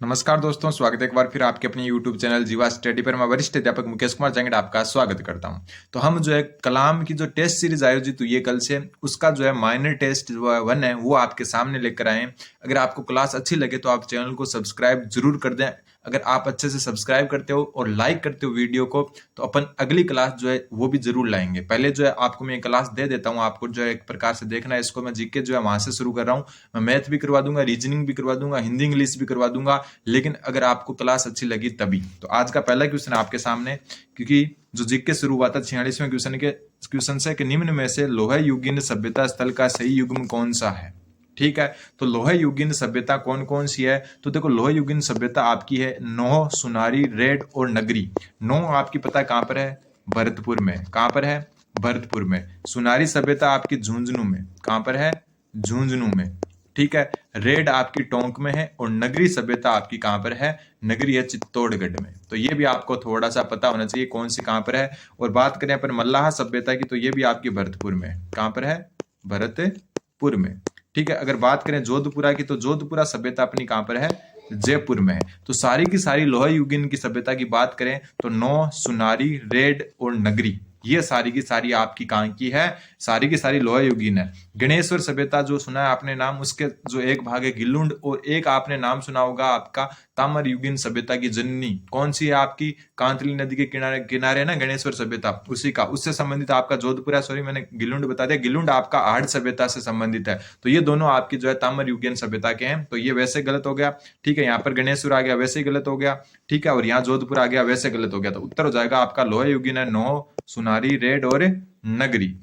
नमस्कार दोस्तों, स्वागत है एक बार फिर आपके अपने YouTube चैनल जीवा स्टडी पर। मैं वरिष्ठ अध्यापक मुकेश कुमार जंगड़ आपका स्वागत करता हूं। तो हम जो है कलाम की जो टेस्ट सीरीज आयोजित हुई है कल से, उसका जो है माइनर टेस्ट जो है 1 है वो आपके सामने लेकर आए हैं। अगर आपको क्लास अच्छी लगे तो आप चैनल को सब्सक्राइब जरूर कर दें। अगर आप अच्छे से सब्सक्राइब करते हो और लाइक करते हो वीडियो को तो अपन अगली क्लास जो है वो भी जरूर लाएंगे। पहले जो है आपको मैं क्लास दे देता हूँ, आपको जो है एक प्रकार से देखना है इसको। मैं जीके जो है वहां से शुरू कर रहा हूँ। मैं मैथ भी करवा दूंगा, रीजनिंग भी करवा दूंगा, हिंदी इंग्लिश भी करवा दूंगा, लेकिन अगर आपको क्लास अच्छी लगी तभी। तो आज का पहला क्वेश्चन आपके सामने, क्योंकि जो जीके शुरू हुआ था 46वें क्वेश्चन से कि निम्न में से लोह युगीन सभ्यता स्थल का सही युग्म कौन सा है। ठीक है, तो लोह युगीन सभ्यता कौन कौन सी है? तो देखो, लोह युगीन सभ्यता आपकी है नोह, सुनारी, रेड और नगरी। नोह आपकी पता है कहां पर है? भरतपुर में। कहां पर है? भरतपुर में। सुनारी सभ्यता आपकी झुंझुनू में। कहां पर है? झुंझुनू में। ठीक है, रेड आपकी टोंक में है और नगरी सभ्यता आपकी कहां पर है? नगरी है चित्तौड़गढ़ में। तो ये भी आपको थोड़ा सा पता होना चाहिए कौन सी कहां पर है। और बात करें अपन मल्लाह सभ्यता की तो ये भी आपकी भरतपुर में। कहां पर है? भरतपुर में। ठीक है, अगर बात करें जोधपुरा की तो जोधपुरा सभ्यता अपनी कहां पर है? जयपुर में है। तो सारी की सारी लोह युगीन की सभ्यता की बात करें तो नौ, सुनारी, रेड और नगरी, ये सारी की सारी आपकी कहां की है? सारी की सारी लोह युगीन है। गणेश्वर सभ्यता जो सुना है आपने नाम, उसके जो एक भाग है गिलुंड, और एक आपने नाम सुना होगा आपका ताम्र युगीन सभ्यता की जननी कौन सी है आपकी? कांतली नदी के किनारे किनारे ना गणेश्वर सभ्यता, उसी का, उससे संबंधित आपका जोधपुर है। सॉरी, मैंने गिलुंड बता दिया। गिलुंड आपका आहड़ सभ्यता से संबंधित है। तो ये दोनों आपकी जो है ताम्र युगीन सभ्यता के हैं। तो ये वैसे गलत हो गया। ठीक है, यहाँ पर गणेश्वर आ गया, वैसे ही गलत हो गया। ठीक है, और यहाँ जोधपुर आ गया, वैसे गलत हो गया। तो उत्तर हो जाएगा आपका लोह युगीन है नौ, सुनारी, रेड और नगरी।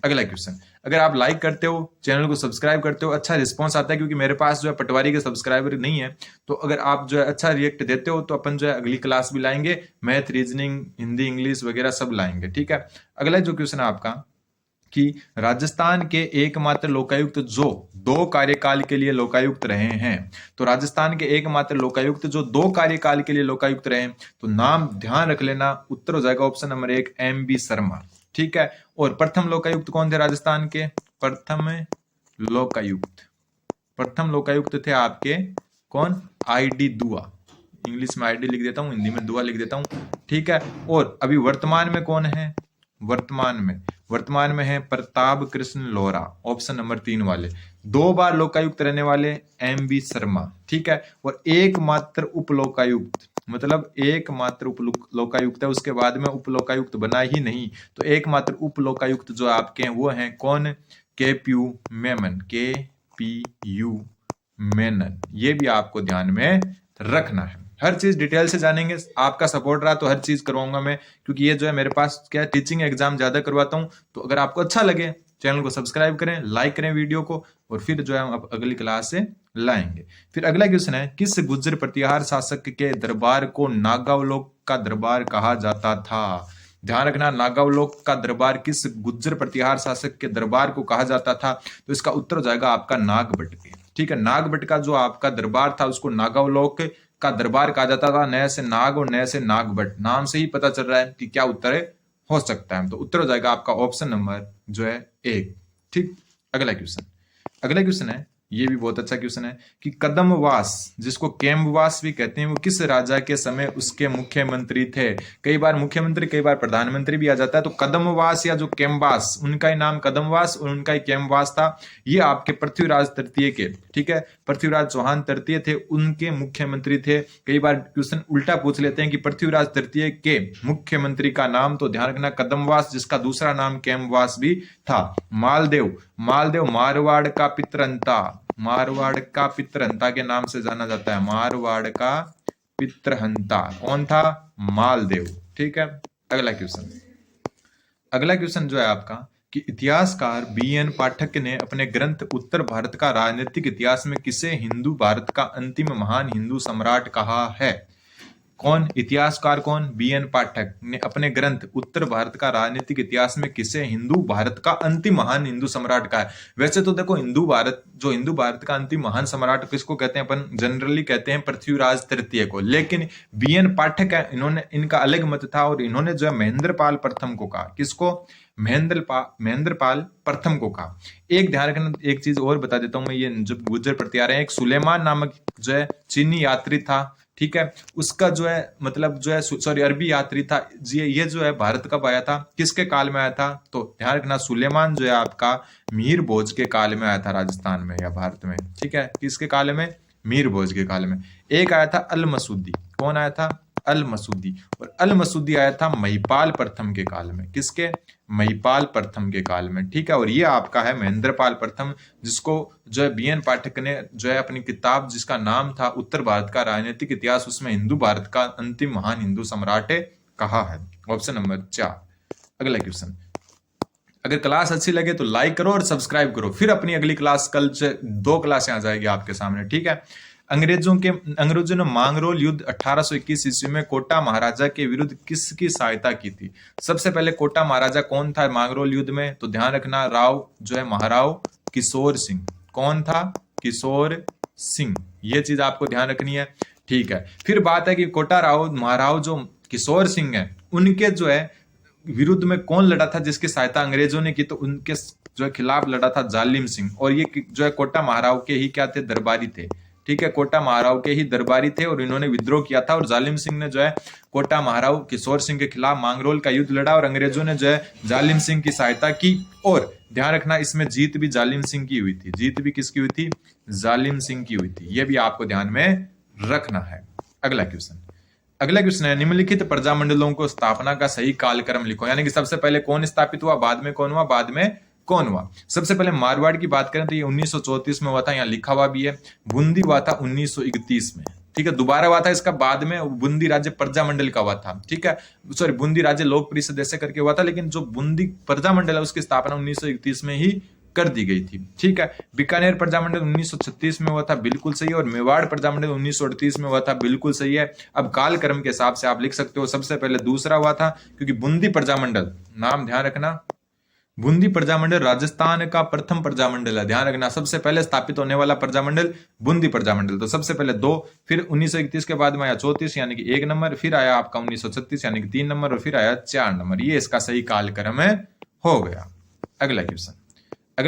अगला क्वेश्चन, अगर आप लाइक करते हो, चैनल को सब्सक्राइब करते हो, अच्छा रिस्पांस आता है, क्योंकि मेरे पास जो है पटवारी के सब्सक्राइबर नहीं है, तो अगर आप जो है अच्छा रिएक्ट देते हो तो अपन जो है अगली क्लास भी लाएंगे। मैथ, रीजनिंग, हिंदी, इंग्लिश वगैरह सब लाएंगे। ठीक है, अगला जो क्वेश्चन है आपका कि राजस्थान के एकमात्र लोकायुक्त जो 2 कार्यकाल के लिए लोकायुक्त रहे हैं। तो राजस्थान के एकमात्र लोकायुक्त जो 2 कार्यकाल के लिए लोकायुक्त रहे, तो नाम ध्यान रख लेना। उत्तर हो जाएगा ऑप्शन नंबर 1 MB शर्मा। ठीक है, और प्रथम लोकायुक्त कौन थे राजस्थान के? लोकायुक्त प्रथम लोकायुक्त थे आपके कौन? ID दुआ। इंग्लिश में ID लिख देता हूं, हिंदी में दुआ लिख देता हूं। ठीक है, और अभी वर्तमान में कौन है? वर्तमान में है प्रताप कृष्ण लोहरा, ऑप्शन नंबर 3 वाले। 2 बार लोकायुक्त रहने वाले MB शर्मा। ठीक है, और एकमात्र उप लोकायुक्त, मतलब एकमात्र उप लोकायुक्त है, उसके बाद में उप लोकायुक्त बना ही नहीं। तो एकमात्र उप लोकायुक्त जो आपके हैं वो हैं कौन? KPU मेमन। KPU मेनन, ये भी आपको ध्यान में रखना है। हर चीज डिटेल से जानेंगे। आपका सपोर्ट रहा तो हर चीज करवाऊंगा मैं, क्योंकि ये जो है मेरे पास क्या टीचिंग एग्जाम ज्यादा करवाता हूं। तो अगर आपको अच्छा लगे, चैनल को सब्सक्राइब करें, लाइक करें वीडियो को, और फिर जो है हम अब अगली क्लास से लाएंगे। फिर अगला क्वेश्चन है, किस गुर्जर प्रतिहार शासक के दरबार को नागावलोक का दरबार कहा जाता था? ध्यान रखना, नागावलोक का दरबार किस गुर्जर प्रतिहार शासक के दरबार को कहा जाता था? तो इसका उत्तर हो जाएगा आपका नागभट्ट के। ठीक है, नागभट्ट का जो आपका दरबार था उसको नागावलोक का दरबार कहा जाता था। नए से नाग और नए से नागभट्ट, नाम से ही पता चल रहा है कि क्या उत्तर है, हो सकता है। तो उत्तर हो जाएगा आपका ऑप्शन नंबर जो है 1। ठीक, अगला क्वेश्चन है, ये भी बहुत अच्छा क्वेश्चन है कि कदमवास, जिसको केम्बवास भी कहते हैं, वो किस राजा के समय उसके मुख्यमंत्री थे? कई बार मुख्यमंत्री, कई बार प्रधानमंत्री भी आ जाता है। तो कदमवास या जो केम्बास, उनका ही नाम कदमवास और उनका ही केम्बास था। ये आपके पृथ्वीराज तृतीय के, ठीक है, पृथ्वीराज चौहान तृतीय थे, उनके मुख्यमंत्री थे। कई बार क्वेश्चन उल्टा पूछ लेते हैं कि पृथ्वीराज तृतीय के मुख्यमंत्री का नाम, तो ध्यान रखना कदमवास, जिसका दूसरा नाम केम्बास भी था। मालदेव मारवाड़ का पितरंता, मारवाड़ का पितरहंता के नाम से जाना जाता है। मारवाड़ का पितरहंता कौन था? मालदेव। ठीक है, अगला क्वेश्चन जो है आपका कि इतिहासकार BN पाठक ने अपने ग्रंथ उत्तर भारत का राजनीतिक इतिहास में किसे हिंदू भारत का अंतिम महान हिंदू सम्राट कहा है? कौन इतिहासकार? कौन? BN पाठक ने अपने ग्रंथ उत्तर भारत का राजनीतिक इतिहास में किसे हिंदू भारत का अंतिम महान हिंदू सम्राट कहा है? वैसे तो देखो, हिंदू भारत का अंतिम महान सम्राट किसको कहते हैं? अपन जनरली कहते हैं पृथ्वीराज तृतीय को, लेकिन BN पाठक है, इन्होंने, इनका अलग मत था और इन्होंने जो है महेंद्रपाल प्रथम को कहा। किसको? महेंद्रपाल प्रथम को कहा। एक ध्यान रखना, एक चीज और बता देता हूं मैं, ये जब गुर्जर प्रति आ रहे हैं, एक सुलेमान नामक जो है चीनी यात्री था, ठीक है, उसका जो है मतलब जो है सॉरी अरबी यात्री था, ये जो है भारत कब आया था, किसके काल में आया था, तो ध्यान रखना सुलेमान जो है आपका मीर भोज के काल में आया था राजस्थान में या भारत में, ठीक है, किसके काल में, मीर भोज के काल में। एक आया था अल मसूदी, कौन आया था, अल मसूदी, और अल मसूदी आया था महिपाल प्रथम के काल में, किसके, महिपाल प्रथम के काल में, ठीक है। और ये आपका है महेंद्रपाल प्रथम, जिसको जो है बीएन पाठक ने जो है अपनी किताब जिसका नाम था उत्तर भारत का राजनीतिक इतिहास, उसमें हिंदू भारत का अंतिम महान हिंदू सम्राट कहा है। Option number 4। अगला क्वेश्चन, अगर क्लास अच्छी लगे तो लाइक करो और सब्सक्राइब करो, फिर अपनी अगली क्लास कल से 2 क्लासें आ जाएगी आपके सामने, ठीक है। अंग्रेजों ने मांगरोल युद्ध 1821 ईस्वी में कोटा महाराजा के विरुद्ध किसकी सहायता की थी। सबसे पहले कोटा महाराजा कौन था मांगरोल युद्ध में, तो ध्यान रखना राव जो है महाराव किशोर सिंह, कौन था, किशोर सिंह, ये चीज आपको ध्यान रखनी है, ठीक है। फिर बात है कि कोटा राव महाराव जो किशोर सिंह है, उनके जो है विरुद्ध में कौन लड़ा था जिसकी सहायता अंग्रेजों ने की, तो उनके जो है खिलाफ लड़ा था जालिम सिंह, और ये जो है कोटा महाराव के ही क्या थे, दरबारी थे, ठीक है, कोटा महाराव के ही दरबारी थे, और इन्होंने विद्रोह किया था, और जालिम सिंह ने जो है कोटा महाराव किशोर सिंह के खिलाफ मांगरोल का युद्ध लड़ा, और अंग्रेजों ने जो है जालिम सिंह की सहायता की, और ध्यान रखना इसमें जीत भी जालिम सिंह की हुई थी, जीत भी किसकी हुई थी, जालिम सिंह की हुई थी, यह भी आपको ध्यान में रखना है। अगला क्वेश्चन है, निम्नलिखित प्रजामंडलों को स्थापना का सही कालक्रम लिखो, यानी कि सबसे पहले कौन स्थापित हुआ, बाद में कौन हुआ, बाद में कौन हुआ। सबसे पहले मारवाड़ की बात करें तो ये 1934 में हुआ था, यहाँ लिखा हुआ भी है। बूंदी हुआ था 1931 में, ठीक है, दोबारा हुआ था इसका बाद में, बूंदी राज्य प्रजामंडल का हुआ था, ठीक है, सॉरी बूंदी राज्य लोक परिषद ऐसे करके हुआ था, लेकिन जो बूंदी प्रजामंडल है उसकी स्थापना 1931 में ही कर दी गई थी, ठीक है। बीकानेर प्रजामंडल 1936 में हुआ था, बिल्कुल सही है, और मेवाड़ प्रजामंडल 1938 में हुआ था, बिल्कुल सही है। अब कालक्रम के हिसाब से आप लिख सकते हो, सबसे पहले दूसरा हुआ था, क्योंकि बूंदी प्रजामंडल, नाम ध्यान रखना, बूंदी प्रजामंडल राजस्थान का प्रथम प्रजामंडल है, ध्यान रखना, सबसे पहले स्थापित होने वाला प्रजामंडल बूंदी प्रजामंडल, तो सबसे पहले 2, फिर 1931 के बाद में आया 34 यानी कि 1 नंबर, फिर आया आपका 1936 यानी कि 3 नंबर, और फिर आया 4 नंबर, ये इसका सही कालक्रम हो गया। अगला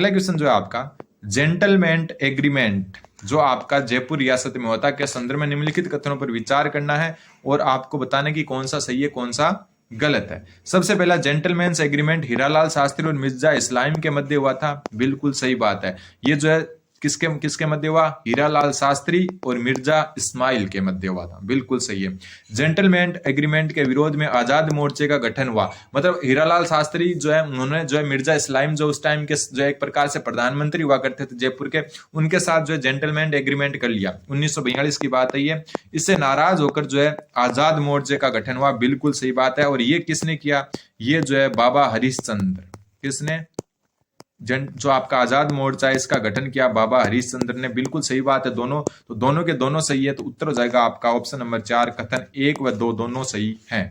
क्वेश्चन जो है आपका, जेंटलमैन एग्रीमेंट जो आपका जयपुर रियासत में होता है के संदर्भ में निम्नलिखित कथनों पर विचार करना है, और आपको बताना कि कौन सा सही है कौन सा गलत है। सबसे पहला जेंटलमैन्स एग्रीमेंट हीरालाल शास्त्री और मिर्जा इस्लाम के मध्य हुआ था, बिल्कुल सही बात है। ये जो है किसके मध्य हुआ, हीरालाल शास्त्री और मिर्जा इस्माइल के मध्य हुआ था, बिल्कुल सही है। जेंटलमैन एग्रीमेंट के विरोध में आजाद मोर्चे का गठन हुआ, मतलब हीरालाल शास्त्री जो है उन्होंने जो है मिर्जा इस्लाम जो उस टाइम के जो एक प्रकार से प्रधानमंत्री हुआ करते थे जयपुर के, उनके साथ जो है जेंटलमैन एग्रीमेंट कर लिया, 1942 की बात है ये। इससे नाराज होकर जो है आजाद मोर्चे का गठन हुआ, बिल्कुल सही बात है। और ये किसने किया, ये जो है बाबा हरिश्चंद्र, किसने, जो आपका आजाद मोर्चा है इसका गठन किया बाबा हरिश्चंद्र ने, बिल्कुल सही बात है। दोनों तो दोनों के दोनों सही है, तो उत्तर हो जाएगा आपका ऑप्शन नंबर 4, कथन 1 व 2 दोनों सही हैं।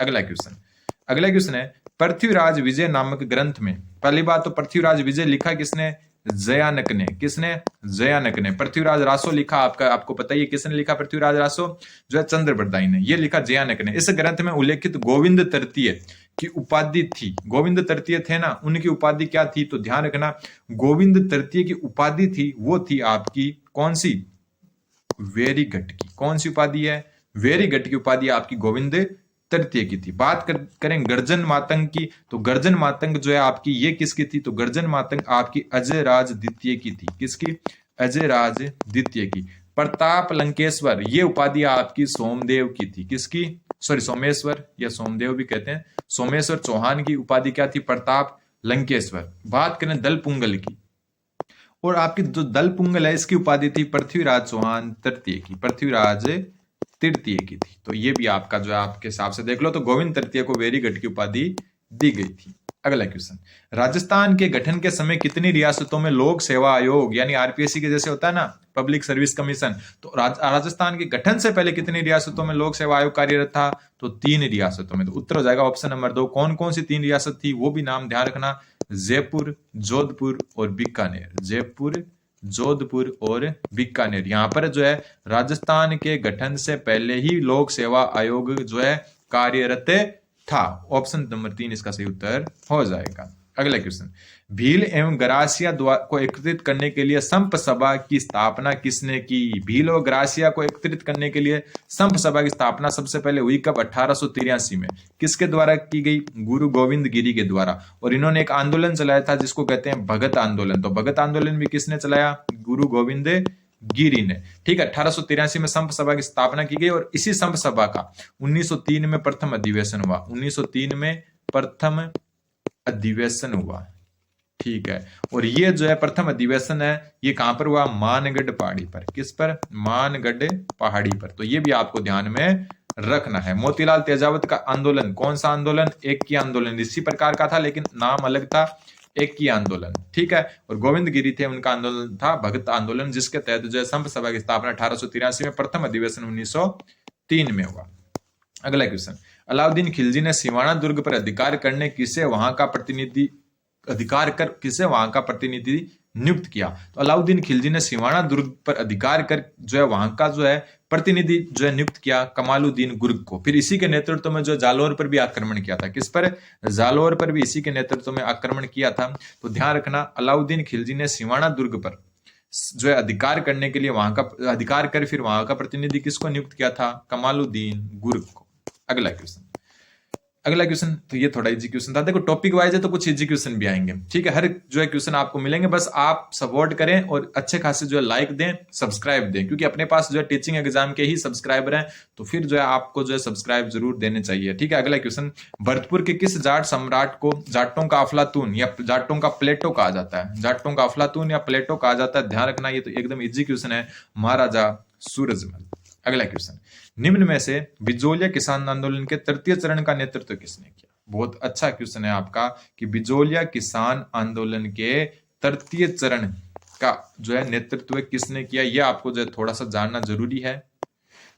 अगला क्वेश्चन है, पृथ्वीराज विजय नामक ग्रंथ में, पहली बात तो पृथ्वीराज विजय लिखा किसने, जयानक ने, किसने, जयानक ने। पृथ्वीराज रासो लिखा आपको पता ही है किसने लिखा, पृथ्वीराज रासो जो है चंद्रप्रदायी ने, ये लिखा जयानक ने। इस ग्रंथ में उल्लेखित गोविंद तृतीय की उपाधि थी, गोविंद तृतीय थे ना, उनकी उपाधि क्या थी, तो ध्यान रखना गोविंद तृतीय की उपाधि थी, वो थी आपकी कौन सी, वेरीगट की। कौन सी उपाधि है, वेरीगट की उपाधि आपकी गोविंद तृतीय की थी। बात करें गर्जन मातंग की, तो गर्जन मातंग जो है आपकी ये किसकी थी, तो गर्जन मातंग आपकी अजय राज द्वितीय की थी, किसकी, अजय राज द्वितीय की। प्रताप लंकेश्वर ये उपाधि आपकी सोमदेव की थी, किसकी, सॉरी सोमेश्वर या सोमदेव भी कहते हैं, सोमेश्वर चौहान की उपाधि क्या थी, प्रताप लंकेश्वर। बात करें दल पुंगल की, और आपकी जो दल पुंगल है इसकी उपाधि थी पृथ्वीराज चौहान तृतीय की, पृथ्वीराज तृतीय की थी। तो ये भी आपका जो है आपके हिसाब से देख लो, तो गोविंद तृतीय को वेरीगट की उपाधि दी गई थी। अगला क्वेश्चन, राजस्थान के गठन के समय कितनी रियासतों में लोक सेवा आयोग यानी आरपीएससी के जैसे होता है ना, पब्लिक सर्विस कमीशन, तो राजस्थान के गठन से पहले कितनी रियासतों में लोक सेवा आयोग कार्यरत था, तो 3 रियासतों में। तो उत्तर हो जाएगा ऑप्शन नंबर 2। कौन कौन सी 3 रियासत थी वो भी नाम ध्यान रखना, जयपुर, जोधपुर और बीकानेर, जयपुर, जोधपुर और बीकानेर। यहाँ पर जो है राजस्थान के गठन से पहले ही लोक सेवा आयोग जो है कार्यरत था। ऑप्शन नंबर 3 इसका सही उत्तर हो जाएगा। अगला क्वेश्चन, भील एवं गरासिया को एकत्रित करने के लिए संप सभा की स्थापना किसने की? भील और गरासिया को एकत्रित करने के लिए संप सभा की स्थापना सबसे पहले हुई कब? 1883 में। किसके द्वारा की गई? गुरु गोविंद गिरी के द्वारा। और इन्होंने एक आंदोलन चलाया था जिसको कहते हैं भगत आंदोलन। तो भगत आंदोलन भी किसने चलाया? गुरु गोविंद गिरी ने। ठीक है, 1883 में संप सभा की स्थापना की गई और इसी संप सभा का 1903 में प्रथम अधिवेशन हुआ। 1903 में प्रथम अधिवेशन हुआ। ठीक है, और ये जो है प्रथम अधिवेशन है ये कहां पर हुआ? मानगढ़ पहाड़ी पर। किस पर? मानगढ़ पहाड़ी पर। तो ये भी आपको ध्यान में रखना है। मोतीलाल तेजावत का आंदोलन कौन सा आंदोलन? एक की आंदोलन। इसी प्रकार का था लेकिन नाम अलग था, एक की आंदोलन। ठीक है, और गोविंद गिरी थे, उनका आंदोलन था भगत आंदोलन, जिसके तहत जो है संप सभा की स्थापना 1883 में, प्रथम अधिवेशन 1903 में हुआ। अगला क्वेश्चन, अलाउद्दीन खिलजी ने सिवाना दुर्ग पर अधिकार करने किसे वहां का प्रतिनिधि नियुक्त किया? तो अलाउद्दीन खिलजी ने सिवाना दुर्ग पर अधिकार कर जो है वहां का जो है प्रतिनिधि जो है नियुक्त किया कमालुद्दीन गुर्ग को। फिर इसी के नेतृत्व में जो जालौर पर भी आक्रमण किया था। किस पर? जालौर पर भी इसी के नेतृत्व में आक्रमण किया था। तो ध्यान रखना, अलाउद्दीन खिलजी ने सिवाना दुर्ग पर जो है अधिकार करने के लिए वहां का अधिकार कर फिर वहां का प्रतिनिधि किसको नियुक्त किया था? कमालुद्दीन गुर्ग को। अगला क्वेश्चन तो ये थोड़ा इजी क्वेश्चन था। देखो टॉपिक वाइज है तो कुछ इजी क्वेश्चन भी आएंगे। ठीक है, हर जो है क्वेश्चन आपको मिलेंगे, बस आप सपोर्ट करें और अच्छे खासे जो है लाइक दें, सब्सक्राइब दें, क्योंकि अपने पास जो है टीचिंग एग्जाम के ही सब्सक्राइबर हैं, तो फिर जो है आपको जो है सब्सक्राइब जरूर देने चाहिए। ठीक है, अगला क्वेश्चन, भरतपुर के किस जाट सम्राट को जाटों का अफलातून या जाटों का प्लेटो कहा जाता है? जाटों का अफलातून या प्लेटो कहा जाता है। ध्यान रखना, ये तो एकदम इजी क्वेश्चन है, महाराजा सूरजमल। अगला क्वेश्चन, निम्न में से बिजोलिया किसान आंदोलन के तृतीय चरण का नेतृत्व किसने किया? बहुत अच्छा क्वेश्चन है आपका कि बिजोलिया किसान आंदोलन के तृतीय चरण का जो है नेतृत्व किसने किया, यह आपको जो है थोड़ा सा जानना जरूरी है।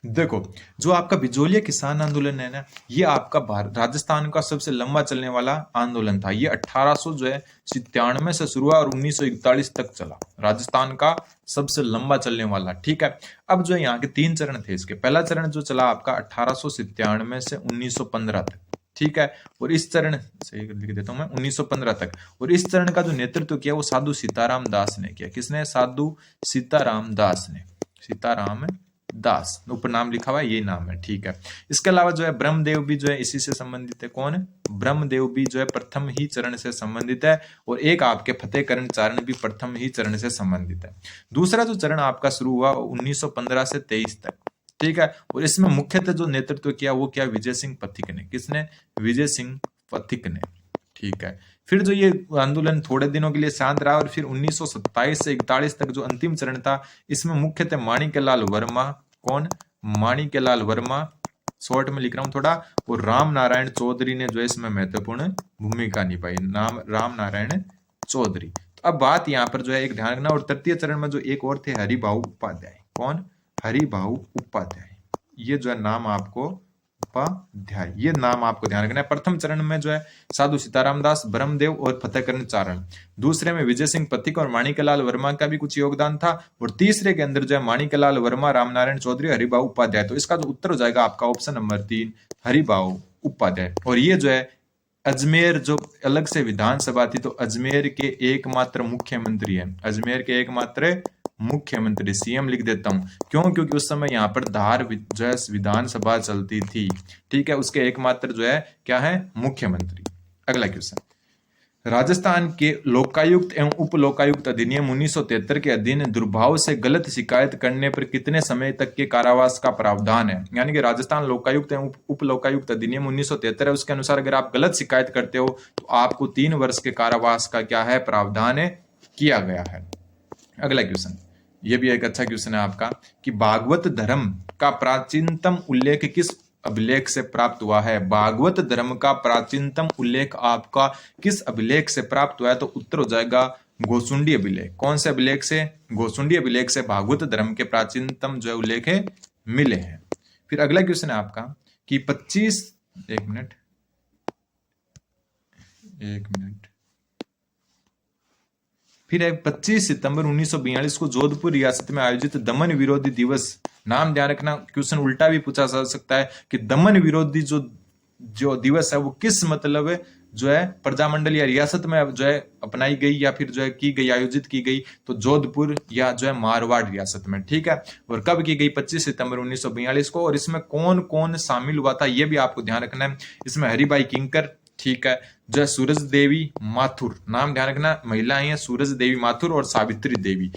देखो, जो आपका बिजोलिया किसान आंदोलन है ना, ये आपका राजस्थान का सबसे लंबा चलने वाला आंदोलन था। ये 1897 से शुरू हुआ और 1941 तक चला। राजस्थान का सबसे लंबा चलने वाला। ठीक है, अब जो है यहाँ के 3 चरण थे इसके। पहला चरण जो चला आपका 1897 से 1915 तक। ठीक है, और इस चरण से लिख देता हूं मैं 1915 तक। और इस चरण का जो नेतृत्व किया वो साधु सीताराम दास ने किया। किसने? साधु सीताराम दास ने। सीताराम दास, ऊपर नाम लिखा हुआ है, ये नाम है। ठीक है, इसके अलावा जो है ब्रह्मदेव भी जो है इसी से संबंधित है। कौन है? ब्रह्मदेव भी जो है प्रथम ही चरण से संबंधित है। और एक आपके फतेहकरण चारण भी प्रथम ही चरण से संबंधित है। दूसरा जो चरण आपका शुरू हुआ 1915 से 23 तक। ठीक है, और इसमें मुख्यतः जो नेतृत्व किया वो क्या? विजय सिंह पथिक ने। किसने? विजय सिंह पथिक ने। ठीक है, फिर जो ये आंदोलन थोड़े दिनों के लिए शांत रहा और फिर 1927 से 41 तक जो अंतिम चरण था, इसमें मुख्यतः माणिक्यलाल वर्मा। कौन? माणिक्यलाल वर्मा, शॉर्ट में लिख रहा हूं थोड़ा, और राम नारायण चौधरी ने जो है इसमें महत्वपूर्ण भूमिका निभाई। नाम राम नारायण चौधरी। तो अब बात यहाँ पर जो है एक ध्यान रखना, और तृतीय चरण में जो एक और थे हरिभाऊ उपाध्याय। कौन? हरिभाऊ उपाध्याय। ये जो है नाम आपको उपाध्याय, ये नाम आपको ध्यान रखना है। प्रथम चरण में जो है साधु सीताराम दास, ब्रह्मदेव और फतेहकरण चारण। दूसरे में विजय सिंह पथिक और माणिक्यलाल वर्मा का भी कुछ योगदान था। और तीसरे के अंदर जो है माणिक्यलाल वर्मा, रामनारायण चौधरी, हरिभाऊ उपाध्याय। तो इसका जो उत्तर हो जाएगा आपका ऑप्शन नंबर 3, हरिभाऊ उपाध्याय। और ये जो है अजमेर जो अलग से विधानसभा थी, तो अजमेर के एकमात्र मुख्यमंत्री है। अजमेर के एकमात्र मुख्यमंत्री, सीएम लिख देता हूं। क्यों? क्योंकि उस समय यहाँ पर धार जो है विधानसभा चलती थी। ठीक है, उसके एकमात्र जो है क्या है? मुख्यमंत्री। अगला क्वेश्चन, राजस्थान के लोकायुक्त एवं उप लोकायुक्त अधिनियम 1973 के अधीन दुर्भाव से गलत शिकायत करने पर कितने समय तक के कारावास का प्रावधान है? यानी कि राजस्थान लोकायुक्त एवं उप लोकायुक्त अधिनियम 1973 है, उसके अनुसार अगर आप गलत शिकायत करते हो तो आपको 3 वर्ष के कारावास का क्या है? प्रावधान किया गया है। अगला क्वेश्चन, यह भी एक अच्छा क्वेश्चन है आपका कि भागवत धर्म का प्राचीनतम उल्लेख किस अभिलेख से प्राप्त हुआ है? भागवत धर्म का प्राचीनतम उल्लेख आपका किस अभिलेख से प्राप्त हुआ है? तो उत्तर हो जाएगा गोसुंडी अभिलेख। कौन से अभिलेख से? गोसुंडी अभिलेख से भागवत धर्म के प्राचीनतम जो है उल्लेख मिले हैं। फिर अगला क्वेश्चन है आपका कि 25 एक मिनट फिर 25 सितंबर 1942 को जोधपुर रियासत में आयोजित दमन विरोधी दिवस। नाम ध्यान रखना, क्वेश्चन उल्टा भी पूछा जा सकता है कि दमन विरोधी जो जो दिवस है वो किस मतलब जो है प्रजामंडल या रियासत में जो है अपनाई गई या फिर जो है की गई, आयोजित की गई, तो जोधपुर या जो है मारवाड़ रियासत में, ठीक है। और कब की गई? 25 सितंबर 1942 को। और इसमें कौन कौन शामिल हुआ था ये भी आपको ध्यान रखना है। इसमें हरिभाई किंकर, ठीक है, जो है सूरज देवी माथुर, नाम ध्यान रखना, महिलाएं हैं सूरज देवी माथुर और सावित्री देवी,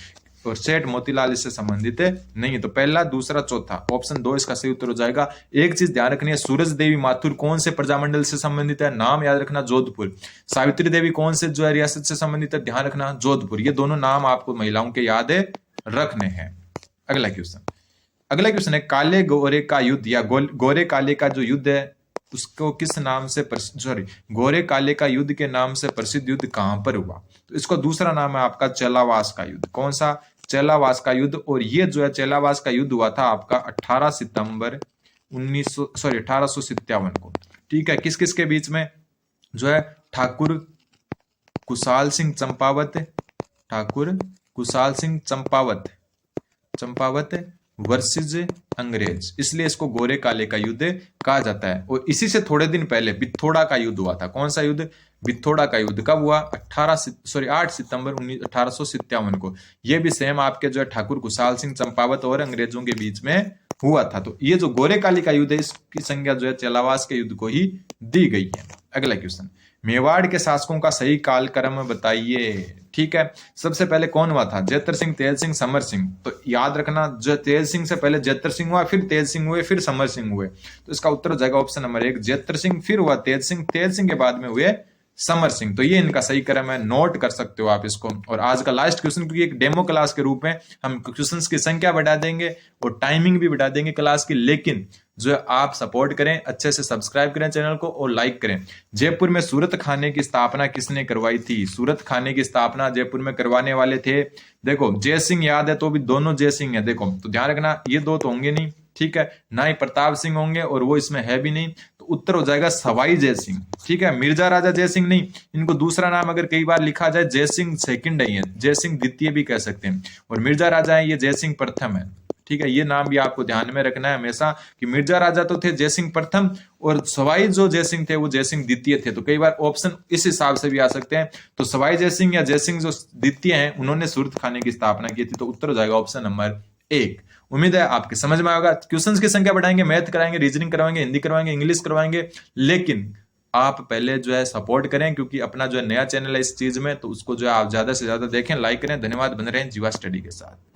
और सेठ मोतीलाल इससे संबंधित नहीं है। तो पहला, दूसरा, चौथा, ऑप्शन 2 इसका सही उत्तर हो जाएगा। एक चीज ध्यान रखनी है, सूरज देवी माथुर कौन से प्रजामंडल से संबंधित है? नाम याद रखना, जोधपुर। सावित्री देवी कौन से जो है रियासत से संबंधित है? ध्यान रखना, जोधपुर। ये दोनों नाम आपको महिलाओं के याद रखने हैं। अगला क्वेश्चन है, काले गोरे का युद्ध या गोरे काले का जो युद्ध है उसको किस नाम से गोरे काले का युद्ध के नाम से प्रसिद्ध युद्ध कहां पर हुआ? तो इसको दूसरा नाम है आपका चेलावास का युद्ध। कौन सा? चेलावास का युद्ध। और ये जो है चेलावास का युद्ध हुआ था आपका 18 सितंबर 1857 को, ठीक है। किस किस के बीच में? जो है ठाकुर कुशाल सिंह चंपावत वर्सेस अंग्रेज, इसलिए इसको गोरे काले का युद्ध कहा जाता है। और इसी से थोड़े दिन पहले बिथोड़ा का युद्ध हुआ था। कौन सा युद्ध? बिथोड़ा का युद्ध। कब हुआ? 8 सितंबर 1857 को। यह भी सेम आपके जो है ठाकुर कुशाल सिंह चंपावत और अंग्रेजों के बीच में हुआ था। तो ये जो गोरे काली का युद्ध है इसकी संज्ञा जो है चेलावास के युद्ध को ही दी गई है। अगला क्वेश्चन, मेवाड़ के शासकों का सही कालक्रम बताइए, ठीक है। सबसे पहले कौन हुआ था? जैतर सिंह, तेज सिंह, समर सिंह। तो याद रखना, जो तेज सिंह से पहले जैतर सिंह हुआ, फिर तेज सिंह हुए, फिर समर सिंह हुए। तो इसका उत्तर हो जाएगा ऑप्शन नंबर 1, जैतर सिंह, फिर हुआ तेज सिंह के बाद में हुए समर सिंह। तो ये इनका सही क्रम है, नोट कर सकते हो आप इसको। और आज का लास्ट क्वेश्चन, क्योंकि एक डेमो क्लास के रूप में हम क्वेश्चंस की संख्या बढ़ा देंगे और टाइमिंग भी बढ़ा देंगे क्लास की, लेकिन जो है आप सपोर्ट करें, अच्छे से सब्सक्राइब करें चैनल को और लाइक करें। जयपुर में सूरत खाने की स्थापना किसने करवाई थी? सूरत खाने की स्थापना जयपुर में करवाने वाले थे, देखो जय सिंह याद है तो भी दोनों जय सिंह है, देखो तो ध्यान रखना ये दो तो होंगे नहीं, ठीक है, ना ही प्रताप सिंह होंगे और वो इसमें है भी नहीं। तो उत्तर हो जाएगा सवाई जय सिंह, ठीक है। मिर्जा राजा जय सिंह नहीं, इनको दूसरा नाम अगर कई बार लिखा जाए जय सिंह सेकंड ही है, जय सिंह द्वितीय भी कह सकते हैं। और मिर्जा राजा है ये जय सिंह प्रथम है, ठीक है। ये नाम भी आपको ध्यान में रखना है हमेशा कि मिर्जा राजा तो थे जय सिंह प्रथम और सवाई जो जय सिंह थे वो जय सिंह द्वितीय थे। तो कई बार ऑप्शन इस हिसाब से भी आ सकते हैं। तो सवाई जय सिंह या जय सिंह जो द्वितीय हैं उन्होंने सूरत खाने की स्थापना की थी। तो उत्तर हो जाएगा ऑप्शन नंबर 1। उम्मीद है आपके समझ में आएगा। क्वेश्चंस की संख्या बढ़ाएंगे, मैथ कराएंगे, रीजनिंग करवाएंगे, हिंदी करवाएंगे, इंग्लिश करवाएंगे, लेकिन आप पहले जो है सपोर्ट करें, क्योंकि अपना जो है नया चैनल है इस चीज में, तो उसको जो है आप ज्यादा से ज्यादा देखें, लाइक करें। धन्यवाद, बने रहें जीवा स्टडी के साथ।